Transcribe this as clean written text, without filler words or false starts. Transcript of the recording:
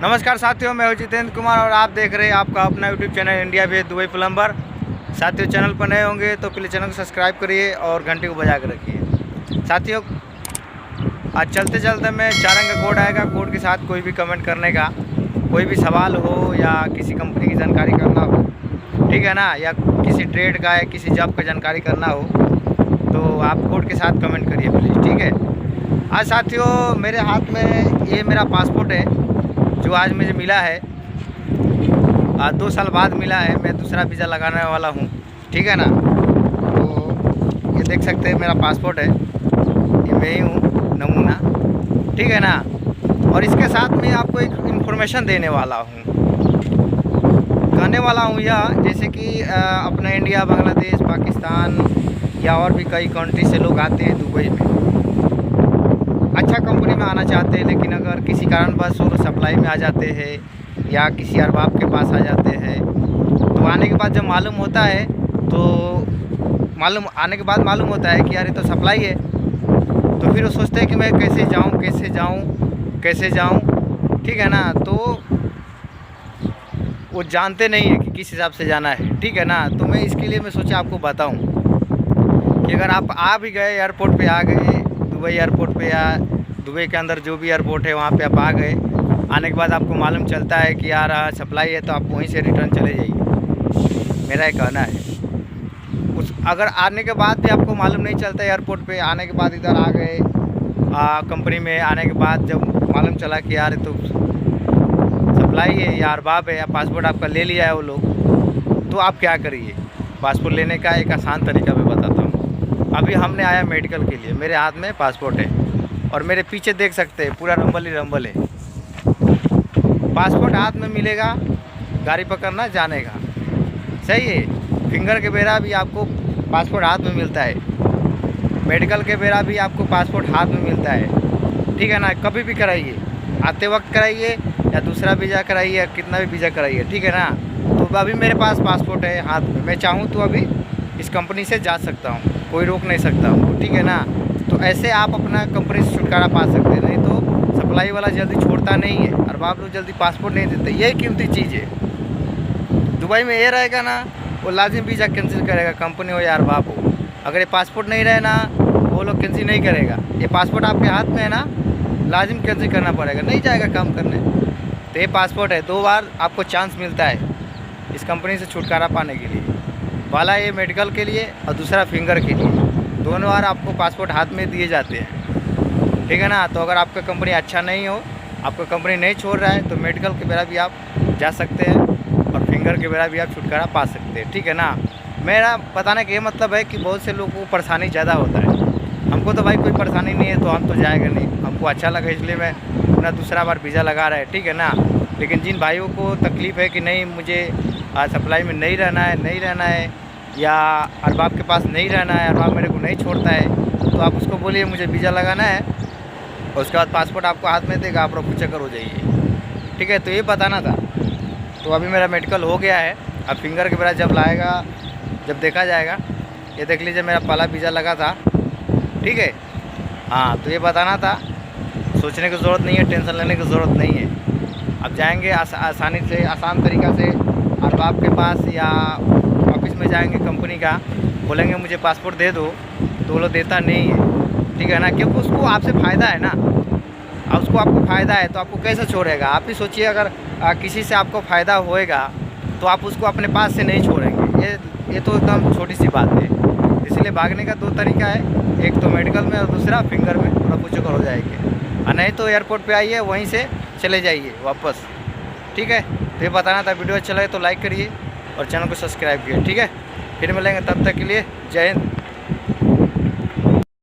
नमस्कार साथियों, मैं हूं जितेंद्र कुमार और आप देख रहे हैं आपका अपना YouTube channel India with Dubai plumber. साथियों, चैनल पर नए होंगे तो प्लीज़ चैनल को सब्सक्राइब करिए और घंटे को बजा कर रखिए। साथियों, आज चलते चलते मैं 4 अंक का कोड आएगा, कोड के साथ कोई भी कमेंट करने का, कोई भी सवाल हो या किसी कंपनी की जानकारी करना हो, ठीक है ना, या किसी ट्रेड का या किसी जॉब का जानकारी करना हो तो आप कोड के साथ कमेंट करिए प्लीज़, ठीक है। आज साथियों, मेरे हाथ में ये मेरा पासपोर्ट है जो आज मुझे मिला है। 2 साल बाद मिला है। मैं दूसरा वीज़ा लगाने वाला हूँ, ठीक है ना। तो ये देख सकते हैं मेरा पासपोर्ट है, ये मैं ही हूँ नमूना, ठीक है ना। और इसके साथ मैं आपको एक इन्फॉर्मेशन देने वाला हूँ, कहने वाला हूँ यह, जैसे कि अपना इंडिया, बांग्लादेश, पाकिस्तान या और भी कई कंट्री से लोग आते हैं दुबई में, अच्छा कंपनी में आना चाहते हैं, लेकिन अगर किसी कारणवश वो सप्लाई में आ जाते हैं या किसी अरबाब के पास आ जाते हैं तो आने के बाद जब मालूम होता है मालूम होता है कि यार ये तो सप्लाई है, तो फिर वो सोचते हैं कि मैं कैसे जाऊँ, ठीक है ना। तो वो जानते नहीं है कि किस हिसाब से जाना है, ठीक है ना। तो मैं इसके लिए मैं सोचा आपको बताऊँ कि अगर आप आ भी गए, एयरपोर्ट पे आ गए, दुबई एयरपोर्ट पे या दुबई के अंदर जो भी एयरपोर्ट है वहाँ पे आप आ गए, आने के बाद आपको मालूम चलता है कि यार सप्लाई है, तो आप वहीं से रिटर्न चले जाइए, मेरा ये कहना है। अगर आने के बाद भी आपको मालूम नहीं चलता, एयरपोर्ट पे आने के बाद इधर आ गए, कंपनी में आने के बाद जब मालूम चला कि यार तो सप्लाई है या अरबाब है या पासपोर्ट आपका ले लिया है वो लोग, तो आप क्या करिए। पासपोर्ट लेने का एक आसान तरीका मैं बताता हूँ। अभी हमने आया मेडिकल के लिए, मेरे हाथ में पासपोर्ट है और मेरे पीछे देख सकते हैं पूरा रंबल ही रंबल है। पासपोर्ट हाथ में मिलेगा, गाड़ी पकड़ना जाने का, सही है। फिंगर के बेरा भी आपको पासपोर्ट हाथ में मिलता है, मेडिकल के बेरा भी आपको पासपोर्ट हाथ में मिलता है, ठीक है ना। कभी भी कराइए, आते वक्त कराइए या दूसरा वीज़ा कराइए या कितना भी वीज़ा कराइए, ठीक है ना। तो अभी मेरे पास पासपोर्ट है हाथ में, मैं चाहूँ तो अभी इस कंपनी से जा सकता हूँ, कोई रोक नहीं सकता हूँ, ठीक है ना। तो ऐसे आप अपना कंपनी से छुटकारा पा सकते हैं। नहीं तो सप्लाई वाला जल्दी छोड़ता नहीं है, अरबाब लोग जल्दी पासपोर्ट नहीं देते, यही कीमती चीज़ है। दुबई में ये रहेगा ना, वो लाजिम वीज़ा कैंसिल करेगा, कंपनी हो या अरबाब हो। अगर ये पासपोर्ट नहीं रहे ना, वो लोग कैंसिल नहीं करेगा। ये पासपोर्ट आपके हाथ में है ना, लाजिम कैंसिल करना पड़ेगा, नहीं जाएगा काम करने। तो ये पासपोर्ट है, 2 बार आपको चांस मिलता है इस कंपनी से छुटकारा पाने के लिए। वाला ये मेडिकल के लिए और दूसरा फिंगर के लिए, दोनों बार आपको पासपोर्ट हाथ में दिए जाते हैं, ठीक है ना। तो अगर आपका कंपनी अच्छा नहीं हो, आपका कंपनी नहीं छोड़ रहा है, तो मेडिकल के बेरा भी आप जा सकते हैं और फिंगर के बेरा भी आप छुटकारा पा सकते हैं, ठीक है ना। मेरा बताने का ये मतलब है कि बहुत से लोगों को परेशानी ज़्यादा होता है। हमको तो भाई कोई परेशानी नहीं है, तो हम तो जाएगा नहीं, हमको अच्छा लगा इसलिए मैं अपना दूसरा बार वीज़ा लगा रहा है, ठीक है ना। लेकिन जिन भाइयों को तकलीफ़ है कि नहीं मुझे सप्लाई में नहीं रहना है या अरबाब के पास नहीं रहना है, अरबाब मेरे को नहीं छोड़ता है, तो आप उसको बोलिए मुझे वीज़ा लगाना है और उसके बाद पासपोर्ट आपको हाथ में देगा, आप रफू चक्कर हो जाइए, ठीक है। तो ये बताना था। तो अभी मेरा मेडिकल हो गया है, अब फिंगर के बेरा जब लाएगा, जब देखा जाएगा। ये देख लीजिए मेरा पहला वीज़ा लगा था, ठीक है। हाँ, तो ये बताना था, सोचने की ज़रूरत नहीं है, टेंशन लेने की ज़रूरत नहीं है। अब जाएंगे आसानी से, आसान तरीक़ा से अरबाब के पास या ऑफिस में जाएंगे कंपनी का, बोलेंगे मुझे पासपोर्ट दे दो, तो वो लोग देता नहीं है, ठीक है ना। क्योंकि उसको आपसे फ़ायदा है ना, अब उसको आपको फ़ायदा है तो आपको कैसे छोड़ेगा। आप ही सोचिए, अगर किसी से आपको फ़ायदा होएगा तो आप उसको अपने पास से नहीं छोड़ेंगे। ये तो एकदम छोटी सी बात है। इसलिए भागने का 2 तरीका है, एक तो मेडिकल में और दूसरा फिंगर में, और कुछ हो जाएगी। और नहीं तो एयरपोर्ट पे आइए, वहीं से चले जाइए वापस, ठीक है। तो ये बताना था। वीडियो अच्छा लगे तो लाइक करिए और चैनल को सब्सक्राइब कीजिए, ठीक है। फिर मिलेंगे, तब तक के लिए जय हिंद।